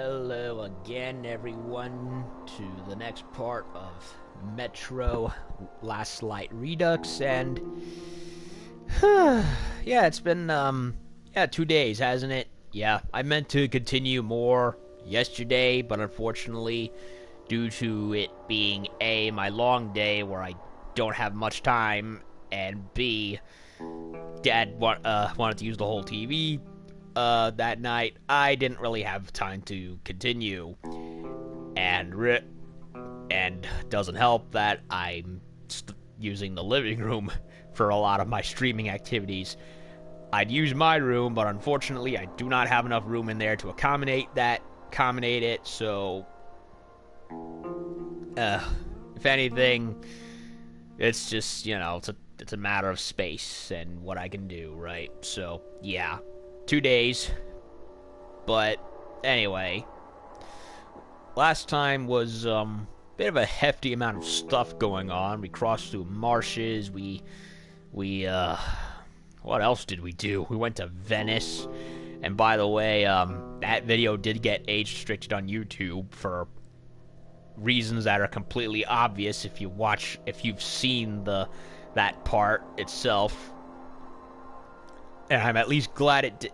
Hello again, everyone, to the next part of Metro Last Light Redux, and yeah, it's been 2 days, hasn't it? Yeah, I meant to continue more yesterday, but unfortunately, due to it being A, my long day where I don't have much time, and B, Dad wanted to use the whole TV that night, I didn't really have time to continue, and doesn't help that I'm using the living room for a lot of my streaming activities. I'd use my room, but unfortunately, I do not have enough room in there to accommodate it. So, if anything, it's just it's a matter of space and what I can do, right? So, yeah. 2 days, but anyway, last time was a bit of a hefty amount of stuff going on. We crossed through marshes. We what else did we do? We went to Venice, and by the way, that video did get age restricted on YouTube for reasons that are completely obvious if you've seen that part itself. And I'm at least glad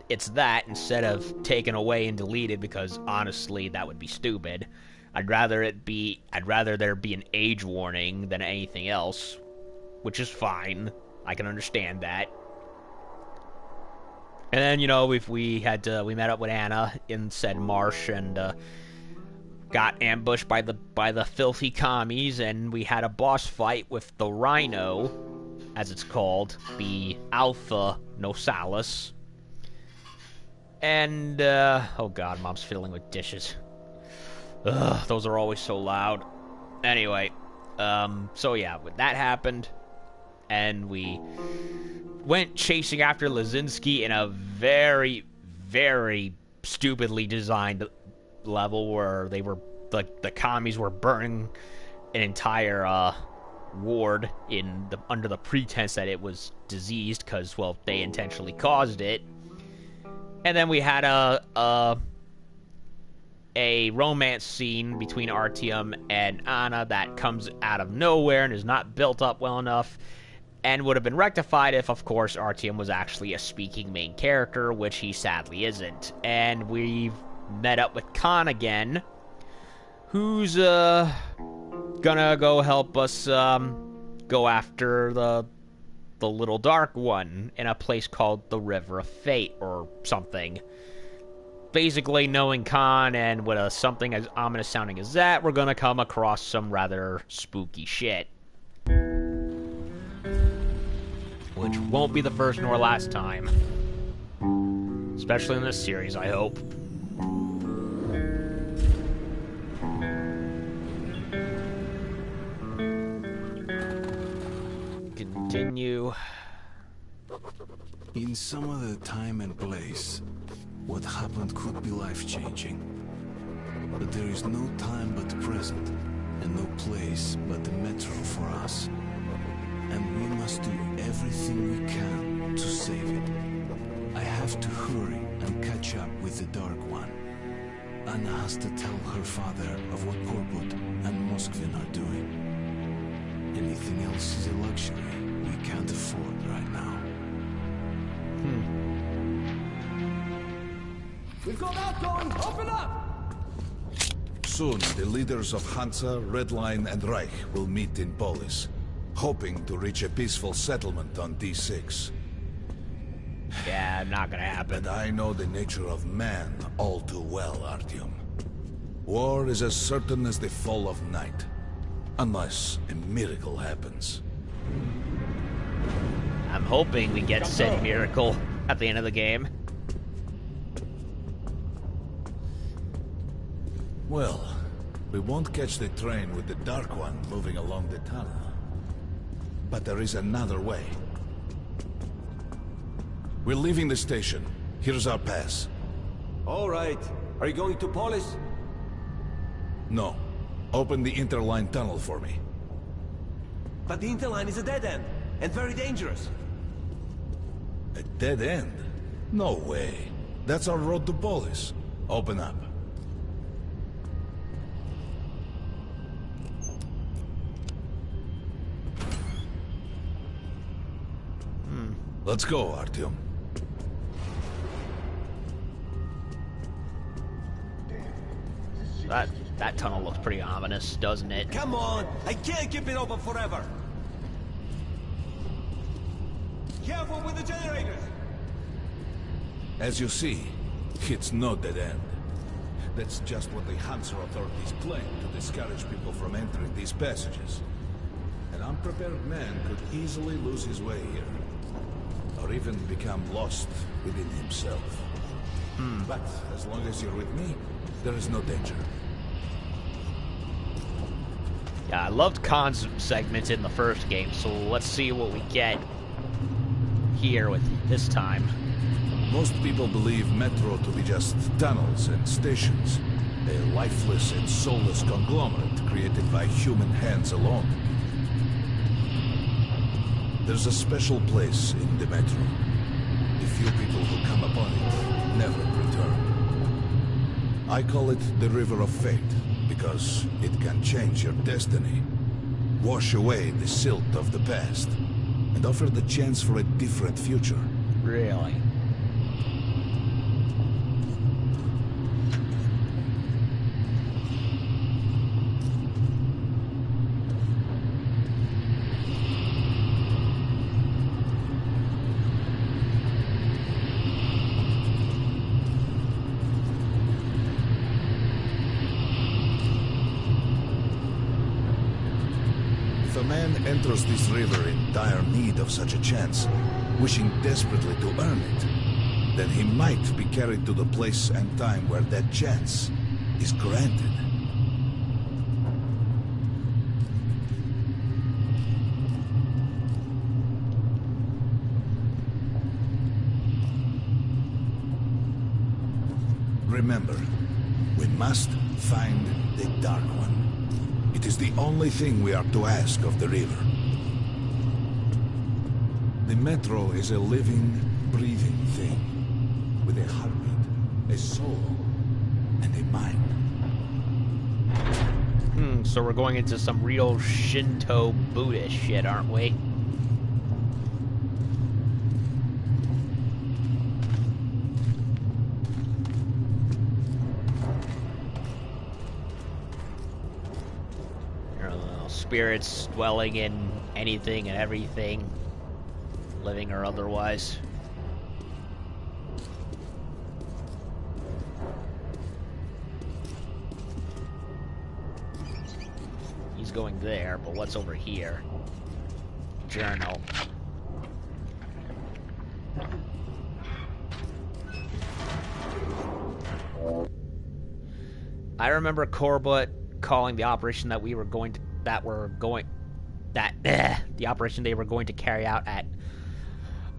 it's that instead of taken away and deleted, because honestly, that would be stupid. I'd rather there be an age warning than anything else, which is fine. I can understand that. And then we met up with Anna in said marsh and got ambushed by the filthy commies, and we had a boss fight with the Rhino, as it's called, the Alpha Nosalis. And, oh god, Mom's fiddling with dishes. Ugh, those are always so loud. Anyway, so yeah, that happened, and we went chasing after Lazinski in a very, very stupidly designed level where they were, the commies were burning an entire, ward under the pretense that it was diseased because, well, they intentionally caused it. And then we had a romance scene between Artyom and Anna that comes out of nowhere and is not built up well enough, and would have been rectified if, of course, Artyom was actually a speaking main character, which he sadly isn't. And we've met up with Khan again, who's gonna go help us go after the little dark one in a place called the River of Fate or something. Basically, knowing Khan and with something as ominous sounding as that, we're gonna come across some rather spooky shit. Which won't be the first nor last time. Especially in this series, I hope. Continue. In some other time and place, what happened could be life-changing. But there is no time but the present, and no place but the Metro for us. And we must do everything we can to save it. I have to hurry and catch up with the Dark One. Anna has to tell her father of what Korbut and Moskvin are doing. Anything else is a luxury we can't afford right now. We've got outgoing! Open up! Soon, the leaders of Hansa, Red Line, and Reich will meet in Polis, hoping to reach a peaceful settlement on D6. Yeah, not gonna happen. But I know the nature of man all too well, Artyom. War is as certain as the fall of night, unless a miracle happens. I'm hoping we get said miracle at the end of the game. Well, we won't catch the train with the Dark One moving along the tunnel. But there is another way. We're leaving the station. Here's our pass. All right. Are you going to Polis? No. Open the interline tunnel for me. But the interline is a dead end, and very dangerous. A dead end? No way. That's our road to Polis. Open up. Let's go, Artyom. That tunnel looks pretty ominous, doesn't it? Come on! I can't keep it open forever! Careful with the generators! As you see, it's no dead end. That's just what the Hansa authorities claim to discourage people from entering these passages. An unprepared man could easily lose his way here, or even become lost within himself. But as long as you're with me, there is no danger. Yeah, I loved Khan's segments in the first game, so let's see what we get here with this time. Most people believe Metro to be just tunnels and stations, a lifeless and soulless conglomerate created by human hands alone. There's a special place in the Metro. The few people who come upon it never return. I call it the River of Fate, because it can change your destiny, wash away the silt of the past, and offer the chance for a different future. Really? If a man enters this river in dire need of such a chance, wishing desperately to earn it, then he might be carried to the place and time where that chance is granted. Remember, we must find the Dark One. It is the only thing we are to ask of the river. The Metro is a living, breathing thing, with a heartbeat, a soul, and a mind. So we're going into some real Shinto Buddhist shit, aren't we? Spirits dwelling in anything and everything, living or otherwise. He's going there, but what's over here? Journal. I remember Corbett calling the operation that we were going to the operation they were going to carry out at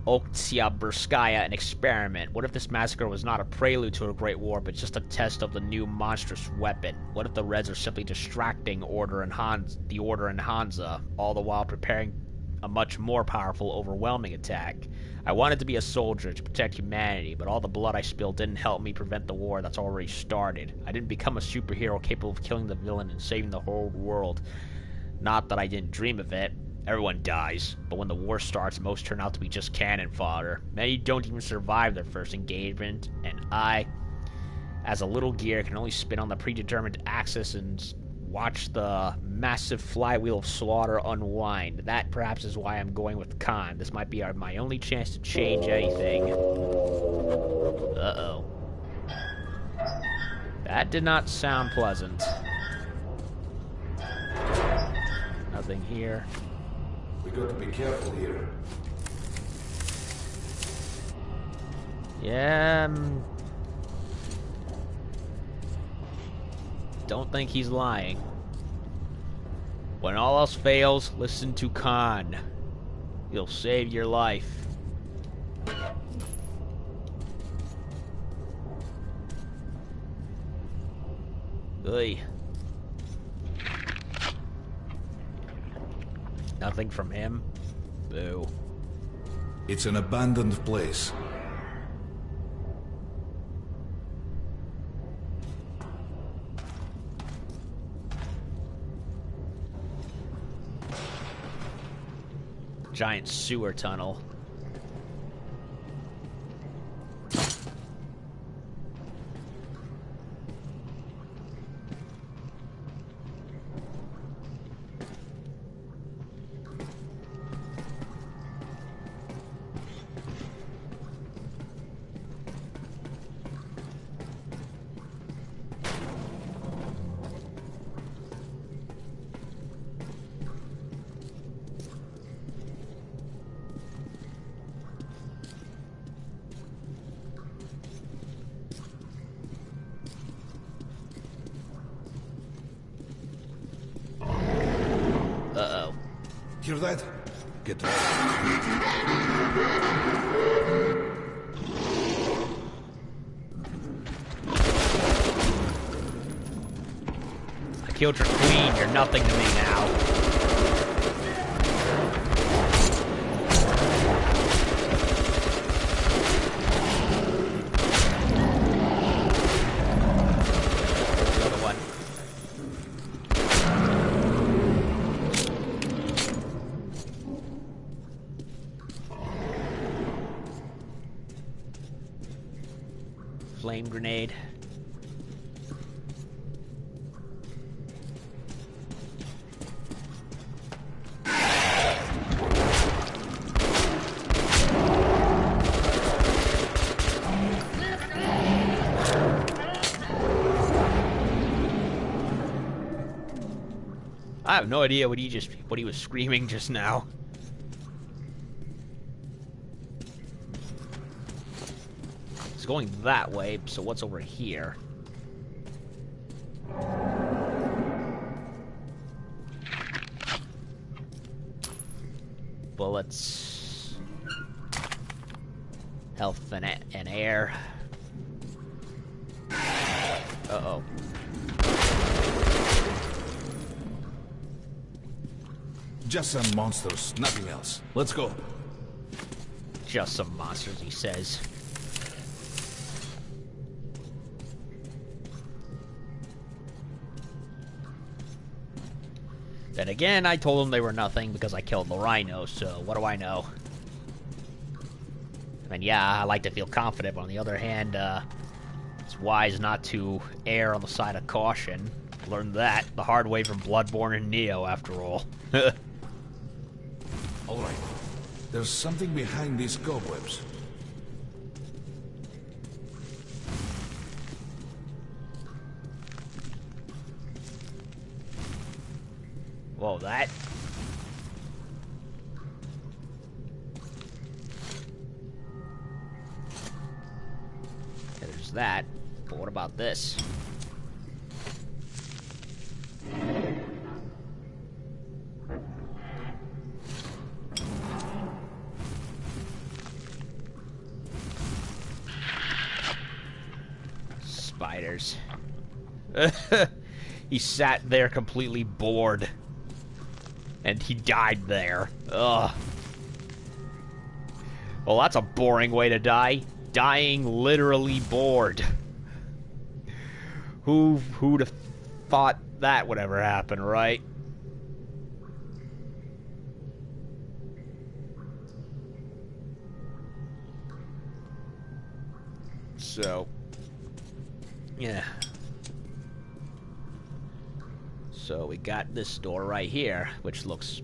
Oktyabrskaya an experiment. What if this massacre was not a prelude to a great war, but just a test of the new monstrous weapon? What if the Reds are simply distracting the Order and Hansa, all the while preparing a much more powerful, overwhelming attack? I wanted to be a soldier to protect humanity, but all the blood I spilled didn't help me prevent the war that's already started. I didn't become a superhero capable of killing the villain and saving the whole world. Not that I didn't dream of it. Everyone dies, but when the war starts, most turn out to be just cannon fodder. Many don't even survive their first engagement, and I, as a little gear, can only spin on the predetermined axis and watch the massive flywheel of slaughter unwind. That perhaps is why I'm going with Khan. This might be my only chance to change anything. Uh-oh. That did not sound pleasant. Nothing here. We got to be careful here. Yeah, don't think he's lying. When all else fails, listen to Khan. He'll save your life. Ugh. Nothing from him? Boo. It's an abandoned place. Giant sewer tunnel. Hear that? Get ready. I killed your queen, you're nothing to me now. The other one. Flame grenade. I have no idea what he was screaming just now. It's going that way, so what's over here? Bullets. Health and air. Uh-oh. Just some monsters, nothing else. Let's go. Just some monsters, he says. Then again, I told them they were nothing because I killed the rhino, so what do I know? And yeah, I like to feel confident, but on the other hand, it's wise not to err on the side of caution. Learned that the hard way from Bloodborne and Neo, after all. Alright. There's something behind these cobwebs. Whoa, that... Okay, there's that. But what about this? Spiders. He sat there completely bored. And he died there. Ugh. Well, that's a boring way to die. Dying literally bored. Who'd have thought that would ever happen, right? So... yeah. So we got this door right here, which looks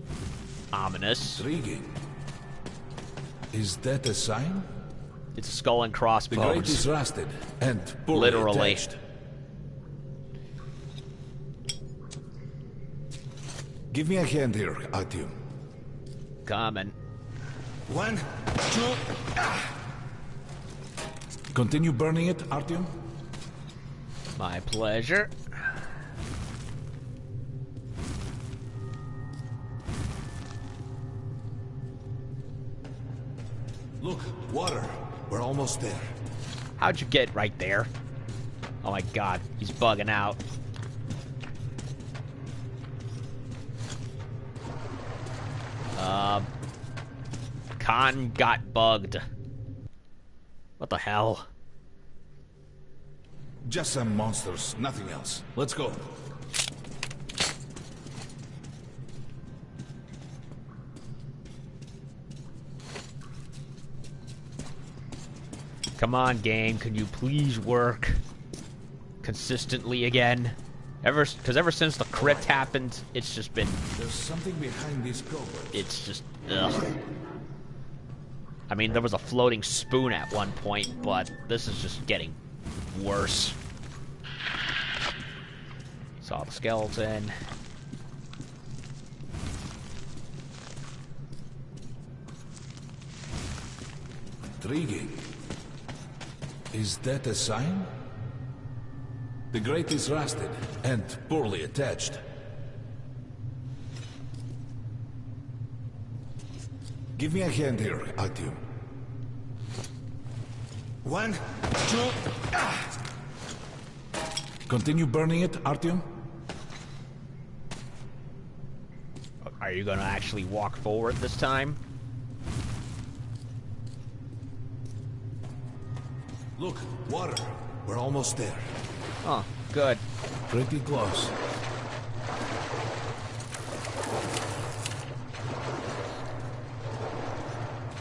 ominous. Intriguing. Is that a sign? It's a skull and crossbones. The grate is rusted and poorly Literally. attached. Give me a hand here, Artyom. Coming. 1, 2... Continue burning it, Artyom. My pleasure. Look, water. We're almost there. How'd you get right there? Oh my god, he's bugging out. Khan got bugged. What the hell? Just some monsters, nothing else. Let's go. Come on, game, can you please work consistently again? Because ever since the crypt happened, it's just been... There's something behind these covers. It's just... ugh. I mean, there was a floating spoon at one point, but this is just getting worse. Saw the skeleton. Intriguing. Is that a sign? The grate is rusted and poorly attached. Give me a hand here, Artyom. 1, 2... Continue burning it, Artyom. Are you gonna actually walk forward this time? Look, water. We're almost there. Oh, good. Pretty close.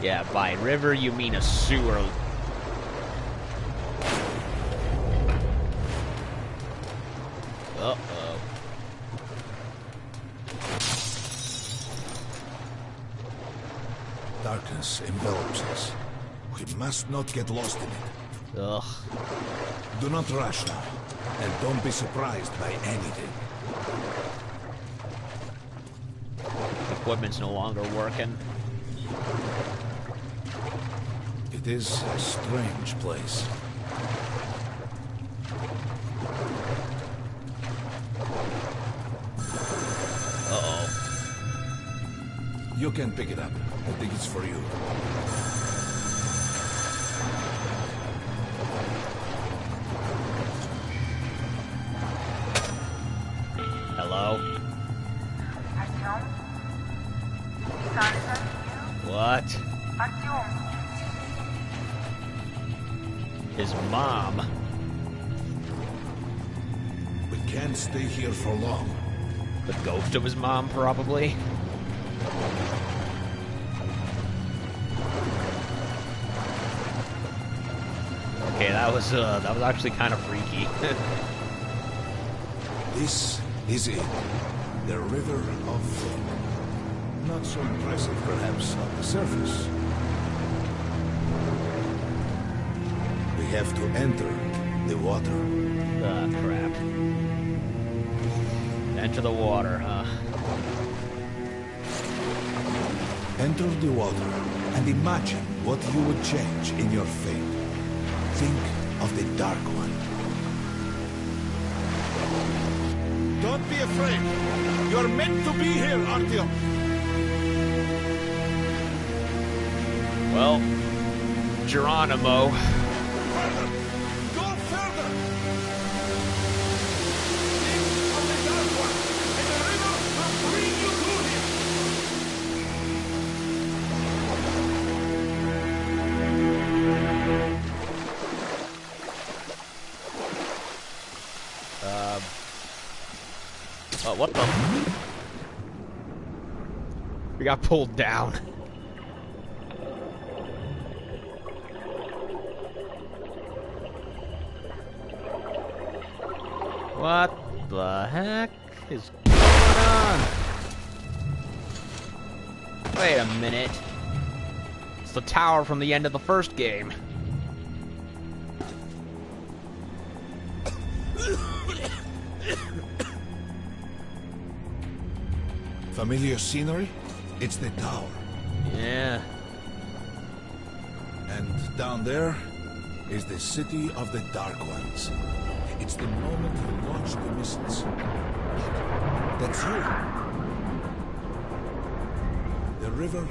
Yeah, by river you mean a sewer. Uh-oh. Darkness envelops us. We must not get lost in it. Ugh. Do not rush now, and don't be surprised by anything. Equipment's no longer working. It is a strange place. Uh-oh. You can pick it up. I think it's for you. Hello? Артём? Саша? What? Артём? His mom. We can't stay here for long. The ghost of his mom, probably. Okay, that was actually kind of freaky. This is it. The River of Flame. Not so impressive, perhaps, on the surface. We have to enter the water. Ah, crap. Enter the water, huh? Enter the water and imagine what you would change in your fate. Think of the Dark One. Don't be afraid. You're meant to be here, Artyom. Well, Geronimo. Further! Go further! Think of the Dark One, and the river will bring you to him! Oh, what the? We got pulled down. What the heck is going on? Wait a minute. It's the tower from the end of the first game. Familiar scenery? It's the tower. Yeah. And down there is the city of the Dark Ones. It's the moment you launch the missiles. That's you. The river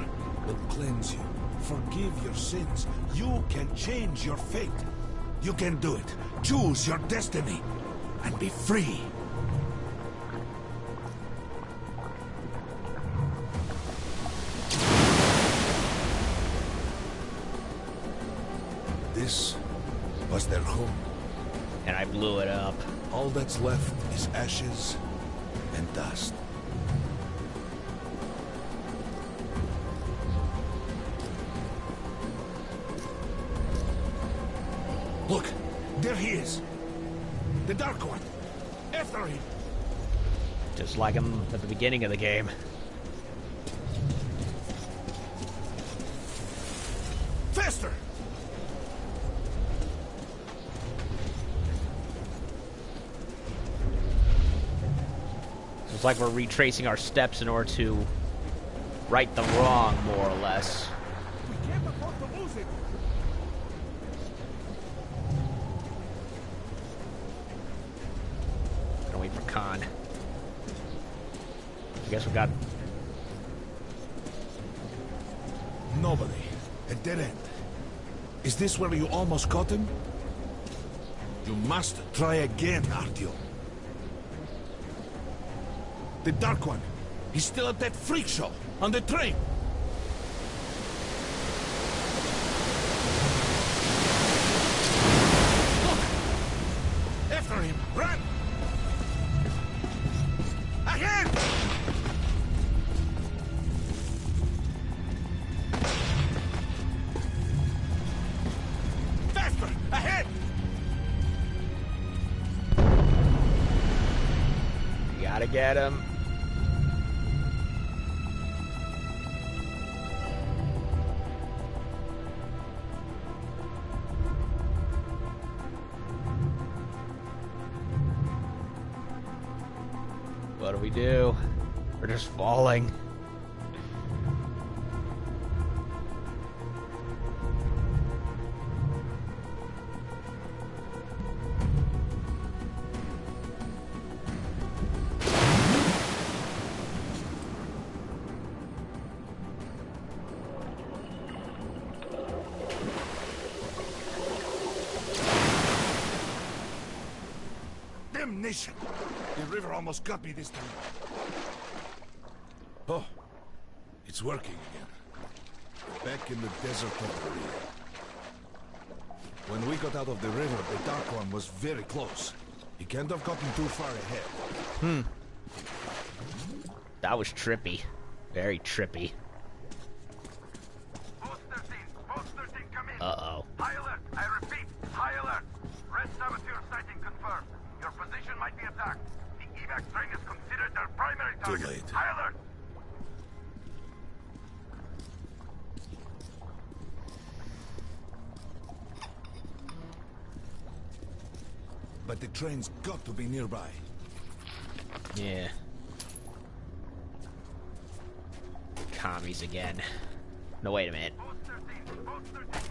will cleanse you, forgive your sins. You can change your fate. You can do it. Choose your destiny and be free. This was their home. And I blew it up. All that's left is ashes and dust. Look, there he is. The Dark One. After him. Just like him at the beginning of the game. Faster! It's like we're retracing our steps in order to right the wrong, more or less. We can't afford to lose it. Gonna wait for Khan. I guess we got... Nobody. A dead end. Is this where you almost caught him? You must try again, Artyom. The Dark One. He's still at that freak show. On the train. Look! After him! Run! Ahead! Faster! Ahead! You gotta get him. What do we do? We're just falling. Damnation! The river almost got me this time. Oh, it's working again. Back in the desert of Korea. When we got out of the river, the Dark One was very close. He can't have gotten too far ahead. That was trippy. Very trippy. Post 13, come in. Uh-oh. High alert, I repeat, high alert. Red saboteur sighting confirmed. Your position might be attacked. The evac train is considered their primary target. Too late. High alert. But the train's got to be nearby. Yeah. Commies again. No, wait a minute. Post 13,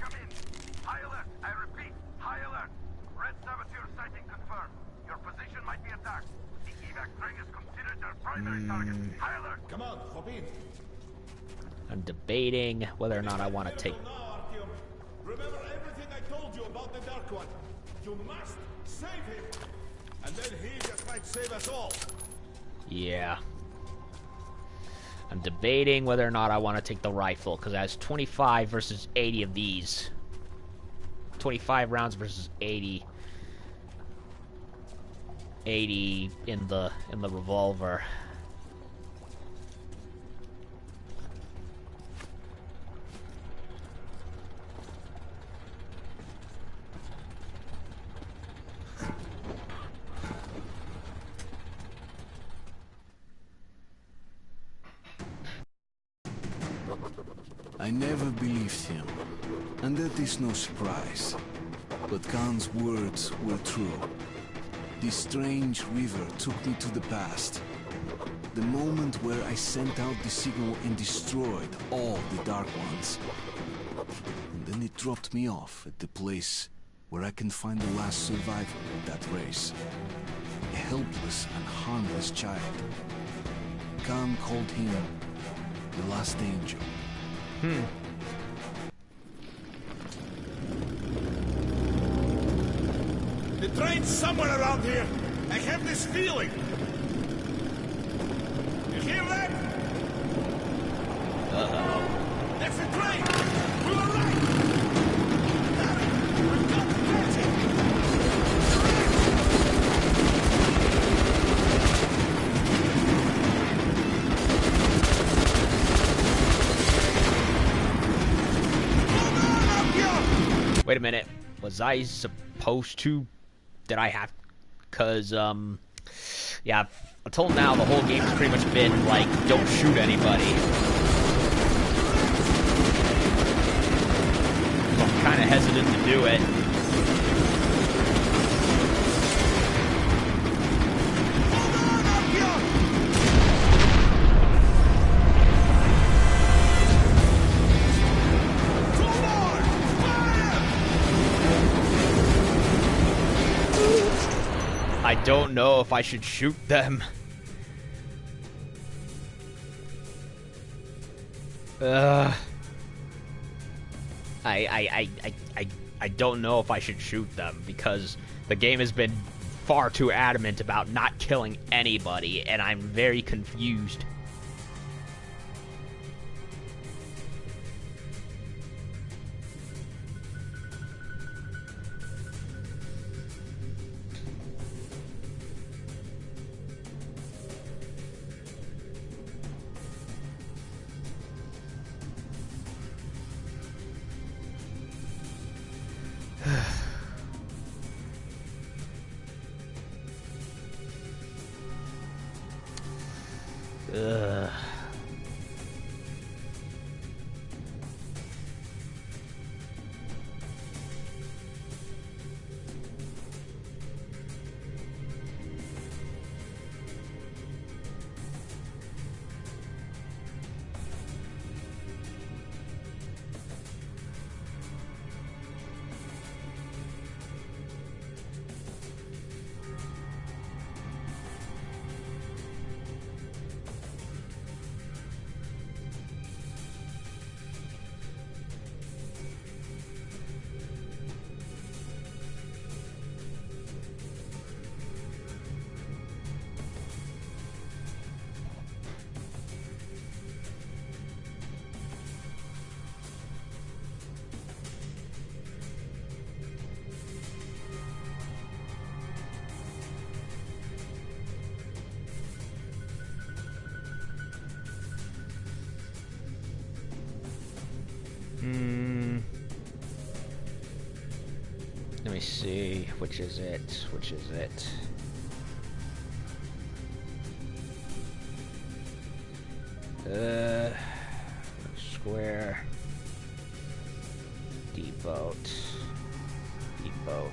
come in. High alert, I repeat, high alert. Red saboteur sighting confirmed. Your position might be attacked. The evac train is considered their primary target. High alert. Come on, hop in. I'm debating whether or not I want to take... Now, Artyom. Remember everything I told you about the Dark One. You must save him. And then he just might save us all. Yeah. I'm debating whether or not I want to take the rifle, because it has 25 versus 80 of these. 25 rounds versus 80. 80 in the revolver. I never believed him, and that is no surprise. But Khan's words were true. This strange river took me to the past. The moment where I sent out the signal and destroyed all the Dark Ones. And then it dropped me off at the place where I can find the last survivor of that race. A helpless and harmless child. Khan called him the last angel. The train's somewhere around here. I have this feeling. You hear that? Uh-oh. That's the train. We were right. Damn it. We've got to catch it. Wait a minute. Was I supposed to? Did I have? Cause yeah. Until now, the whole game's pretty much been like, don't shoot anybody. So I'm kind of hesitant to do it. I don't know if I should shoot them. I don't know if I should shoot them because the game has been far too adamant about not killing anybody, and I'm very confused. Ugh. Let me see. Which is it? Which is it? Square. Deboat. Deboat.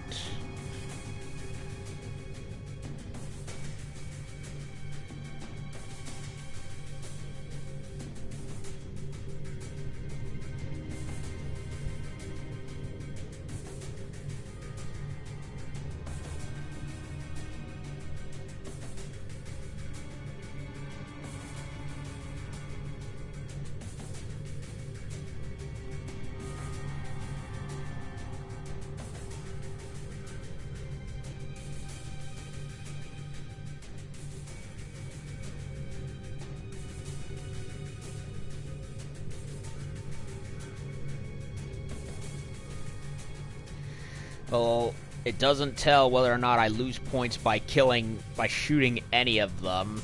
Well, it doesn't tell whether or not I lose points by shooting any of them.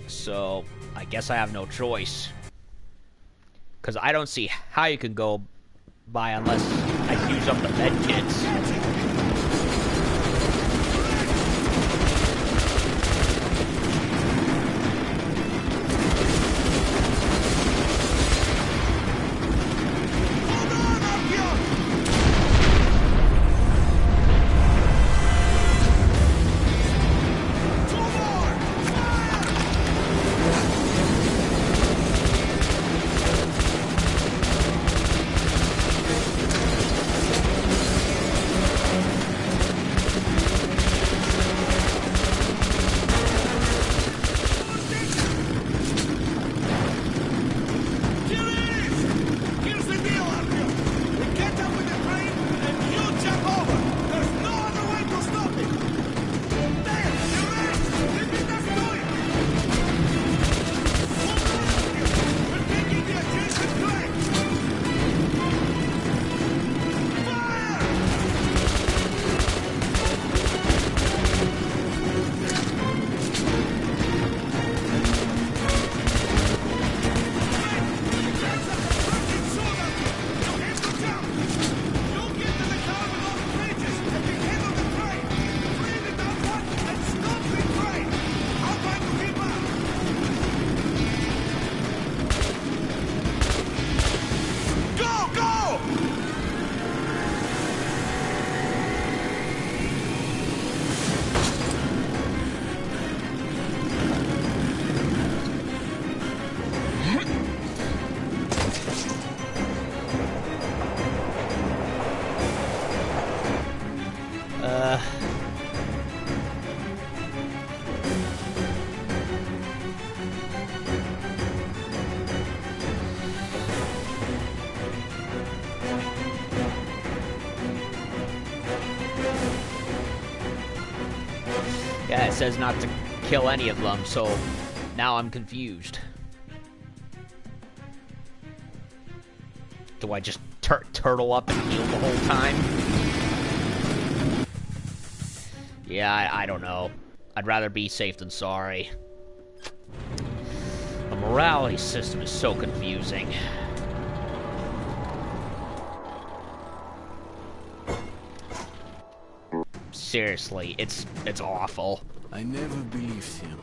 So, I guess I have no choice. Because I don't see how you can go by unless I use up the med kits. Yeah, it says not to kill any of them, so now I'm confused. Do I just turtle up and heal the whole time? Yeah, I don't know. I'd rather be safe than sorry. The morality system is so confusing. Seriously, it's awful. I never believed him,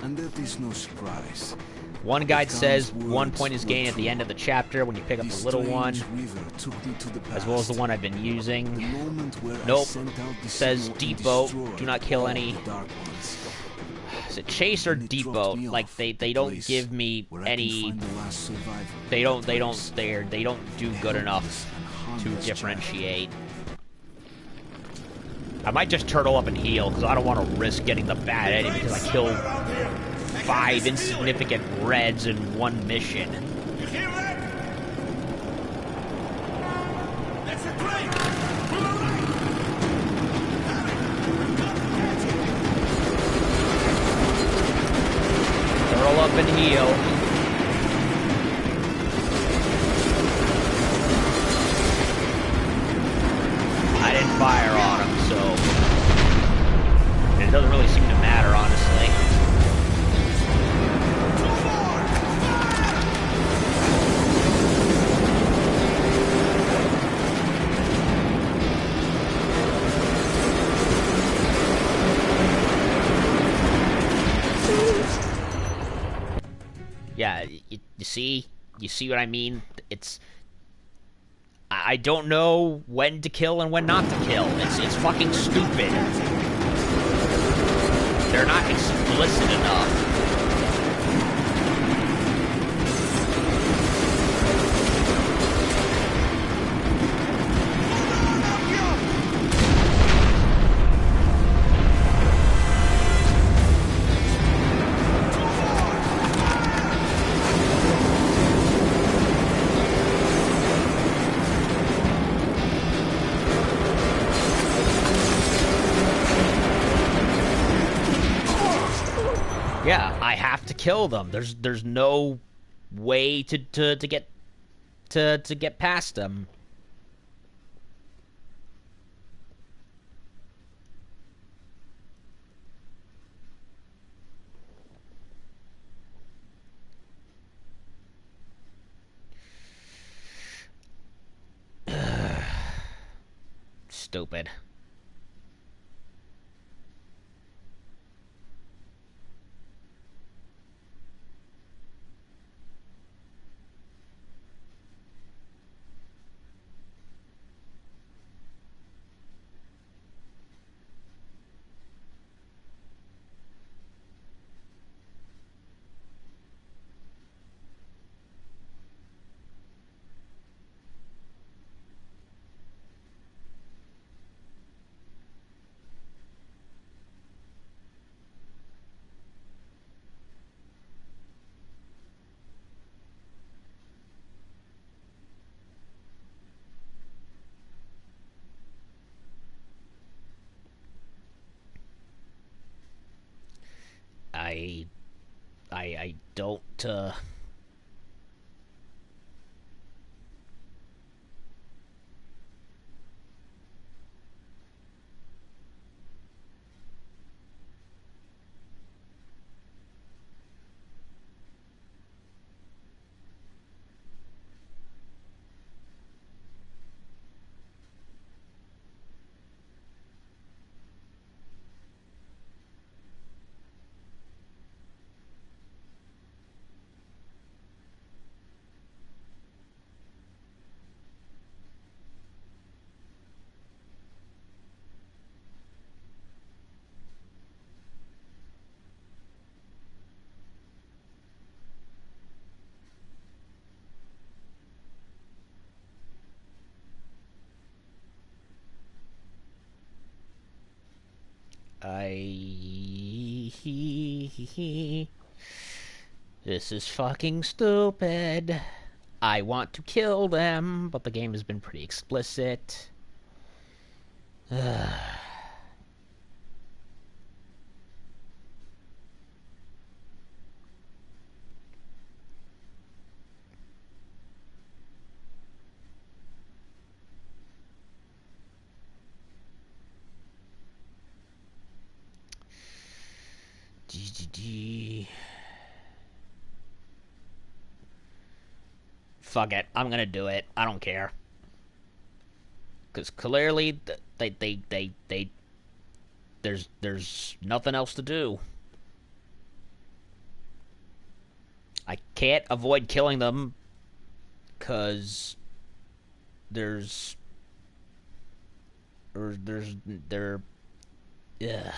and that is no surprise. One guide says 1 point is gained at the end of the chapter when you pick up the little one, as well as the one I've been using. Nope. Says deep boat. Do not kill any. Is it chase or deep boat? Like they don't give me any. They don't do good enough to differentiate. I might just turtle up and heal, because I don't want to risk getting the bad enemy, because I killed 5 insignificant reds in one mission. You hear that? That's a train! Turtle up and heal. I didn't fire on him, so it doesn't really seem to matter, honestly. Yeah, you see what I mean? It's, I don't know when to kill and when not to kill. It's fucking stupid. They're not explicit enough. Yeah, I have to kill them. There's no way to get past them. Stupid. I don't, This is fucking stupid. I want to kill them, but the game has been pretty explicit. Fuck it. I'm gonna do it. I don't care. Because clearly, there's nothing else to do. I can't avoid killing them because there's or there's there. Yeah.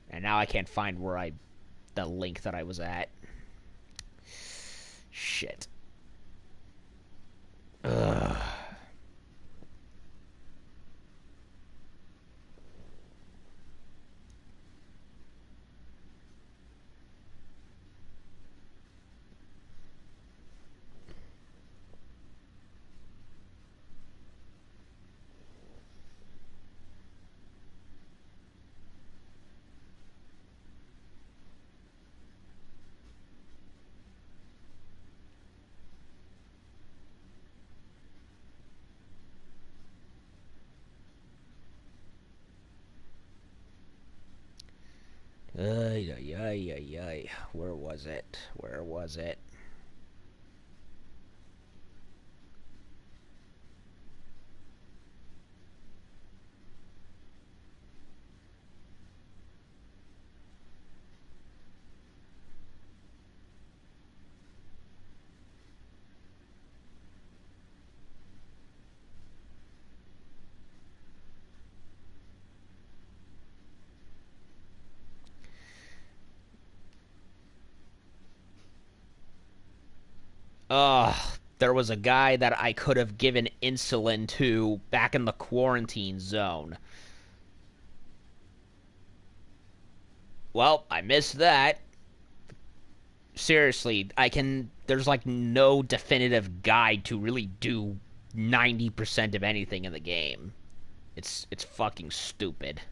And now I can't find the link that I was at. Shit. Ugh. Ay, ay, ay, ay, ay. Where was it? Where was it? There was a guy that I could have given insulin to back in the quarantine zone. Well, I missed that. Seriously, there's like no definitive guide to really do 90% of anything in the game. It's fucking stupid.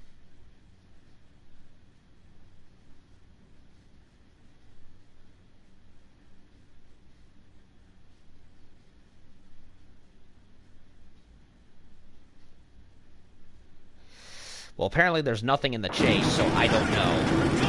Well, apparently there's nothing in the chase, so I don't know.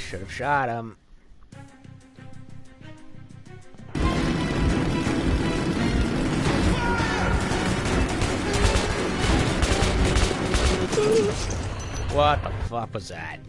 Should have shot him. What the fuck was that?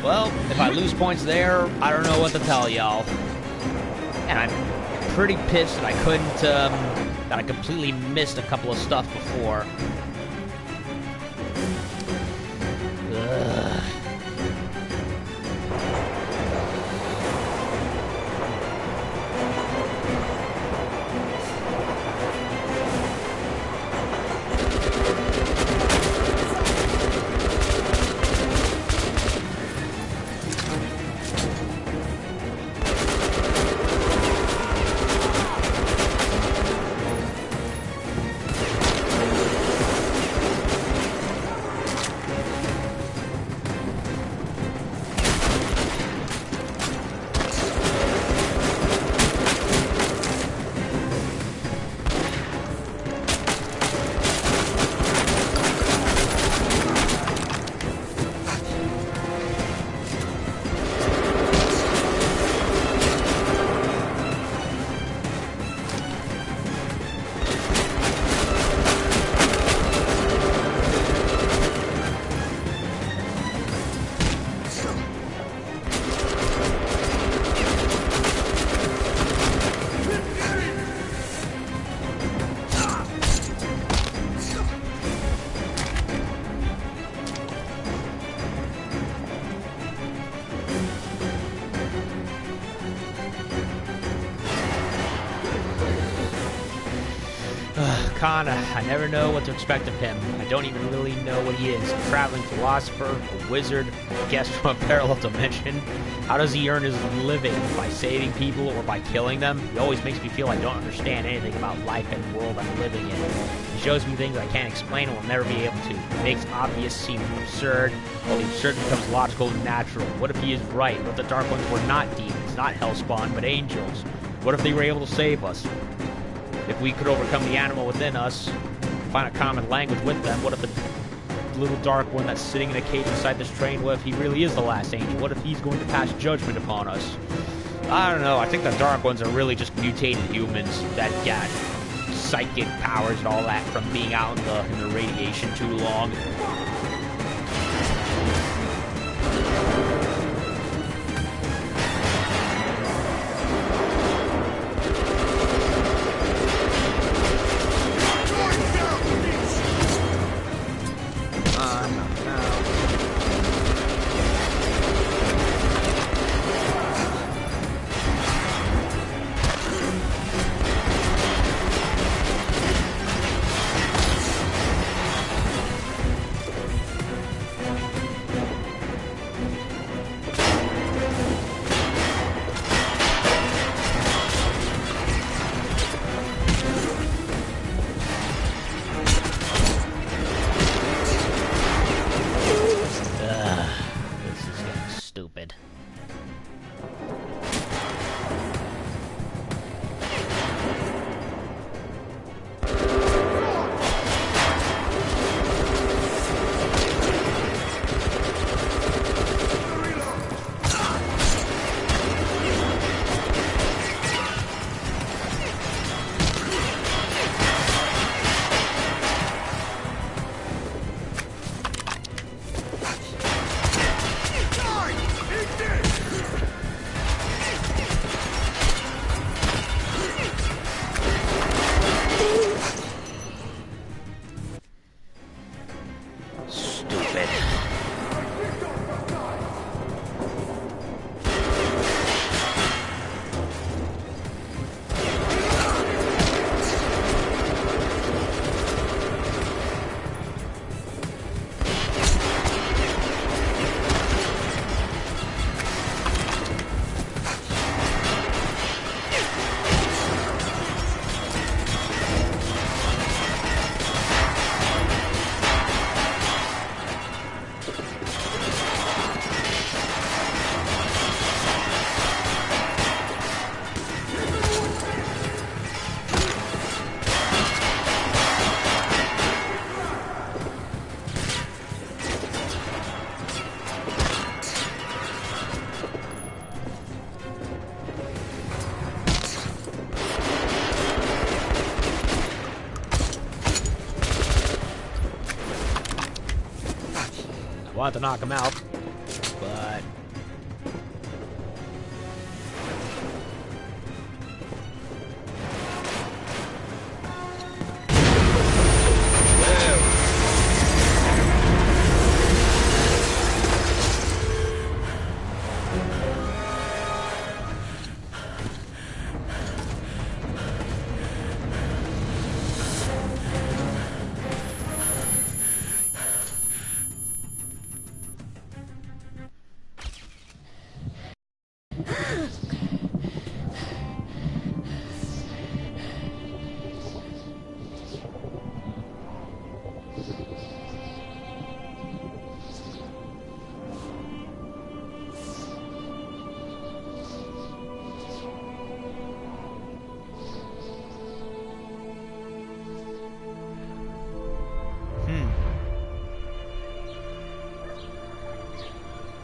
Well, if I lose points there, I don't know what to tell y'all. And I'm pretty pissed that I couldn't, that I completely missed a couple of stuff before. Ugh. Kana, I never know what to expect of him. I don't even really know what he is. A traveling philosopher, a wizard, a guest from a parallel dimension. How does he earn his living? By saving people or by killing them? He always makes me feel I don't understand anything about life and the world I'm living in. He shows me things I can't explain and will never be able to. It makes obvious seem absurd, while the absurd becomes logical and natural. What if he is right? What if the Dark Ones were not demons, not Hellspawn, but angels? What if they were able to save us? If we could overcome the animal within us, find a common language with them, what if the little dark one that's sitting in a cage inside this train, what if he really is the last angel? What if he's going to pass judgment upon us? I don't know. I think the dark ones are really just mutated humans that got psychic powers and all that from being out in the radiation too long. Stupid. Wanted to knock him out, but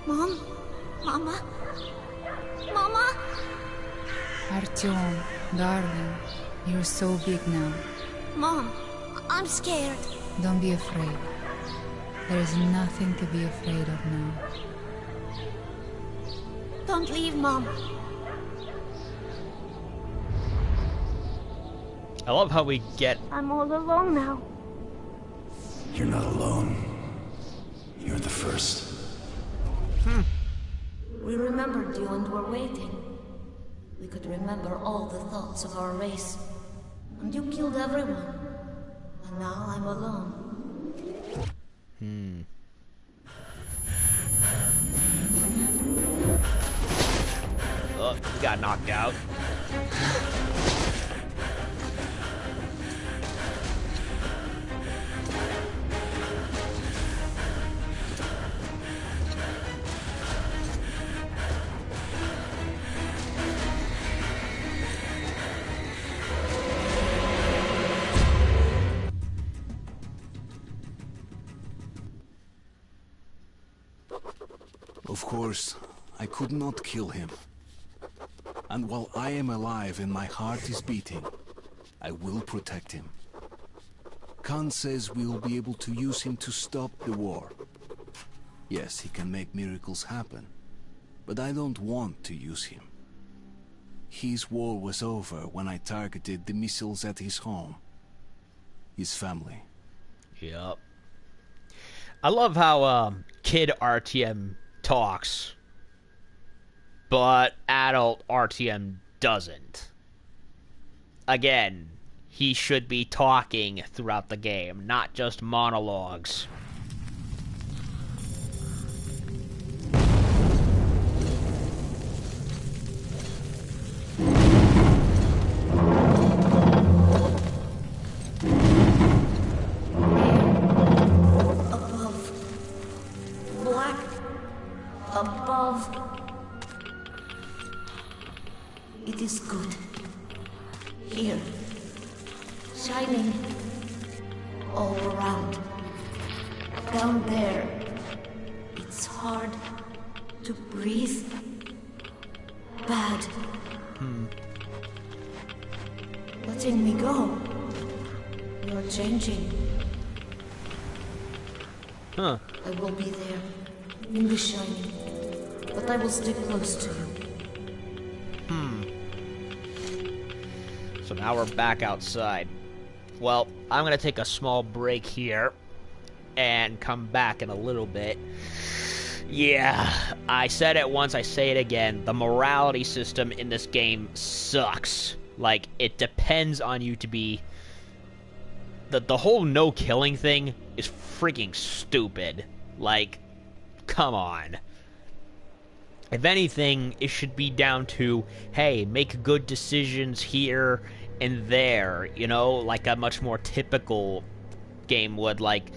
Mom? Mama? Mama? Artyom, darling, you're so big now. Mom, I'm scared. Don't be afraid. There is nothing to be afraid of now. Don't leave, Mom. I love how we get... I'm all alone now. You're not alone. You're the first. We remembered you and were waiting. We could remember all the thoughts of our race. And you killed everyone. And now I'm alone. Oh, he got knocked out. Of course, I could not kill him. And while I am alive and my heart is beating, I will protect him. Khan says we will be able to use him to stop the war. Yes, he can make miracles happen, but I don't want to use him. His war was over when I targeted the missiles at his home. His family. Yep. I love how kid RTM talks, but adult RTM doesn't. Again, he should be talking throughout the game, not just monologues. Above. It is good. Here. Shining. All around. Down there. It's hard to breathe. Bad. Letting me go. You're changing. Huh. I will be there. In the shining. But I will stay close to you. So now we're back outside. Well, I'm gonna take a small break here and come back in a little bit. Yeah, I said it once, I say it again. The morality system in this game sucks. Like, it depends on you to be... The whole no-killing thing is freaking stupid. Like, come on. If anything, it should be down to, hey, make good decisions here and there, you know, like a much more typical game would, like,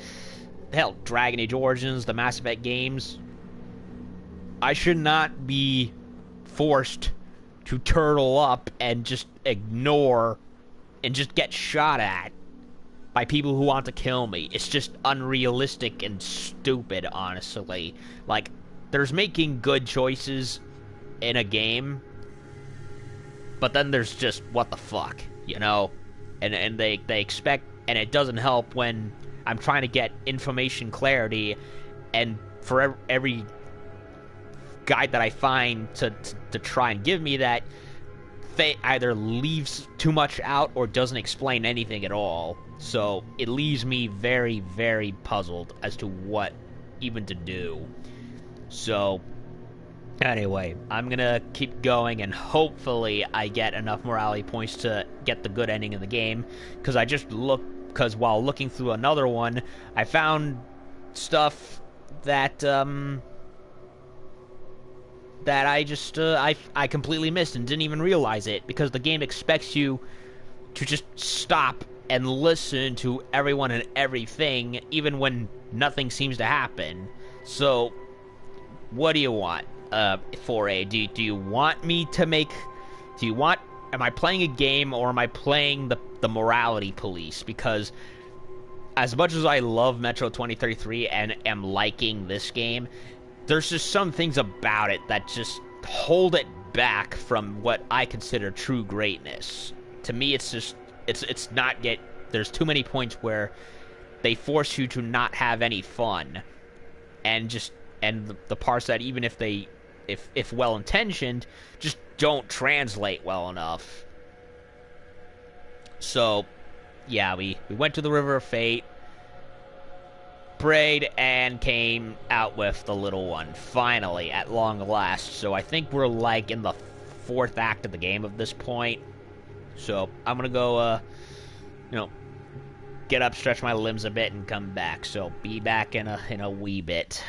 hell, Dragon Age Origins, the Mass Effect games. I should not be forced to turtle up and just ignore and just get shot at by people who want to kill me. It's just unrealistic and stupid, honestly. Like, there's making good choices in a game, but then there's just, what the fuck, you know? And they expect, and it doesn't help when I'm trying to get information clarity, and for every guide that I find to try and give me that, they either leaves too much out or doesn't explain anything at all. So it leaves me very, very puzzled as to what even to do. So, anyway, I'm gonna keep going, and hopefully I get enough morality points to get the good ending of the game, because I just because while looking through another one, I found stuff that, that I just I completely missed and didn't even realize it, because the game expects you to just stop and listen to everyone and everything, even when nothing seems to happen. So, what do you want, 4A? Do you want me to make... Do you want... Am I playing a game, or am I playing the morality police? Because as much as I love Metro 2033 and am liking this game, there's just some things about it that just hold it back from what I consider true greatness. To me, it's just... It's not yet... There's too many points where they force you to not have any fun. And just... And the parts that, even if they... If well-intentioned, just don't translate well enough. So, yeah, we went to the River of Fate, prayed, and came out with the little one, finally, at long last. So I think we're, like, in the 4th act of the game at this point. So, I'm gonna go, get up, stretch my limbs a bit, and come back. So, be back in a wee bit.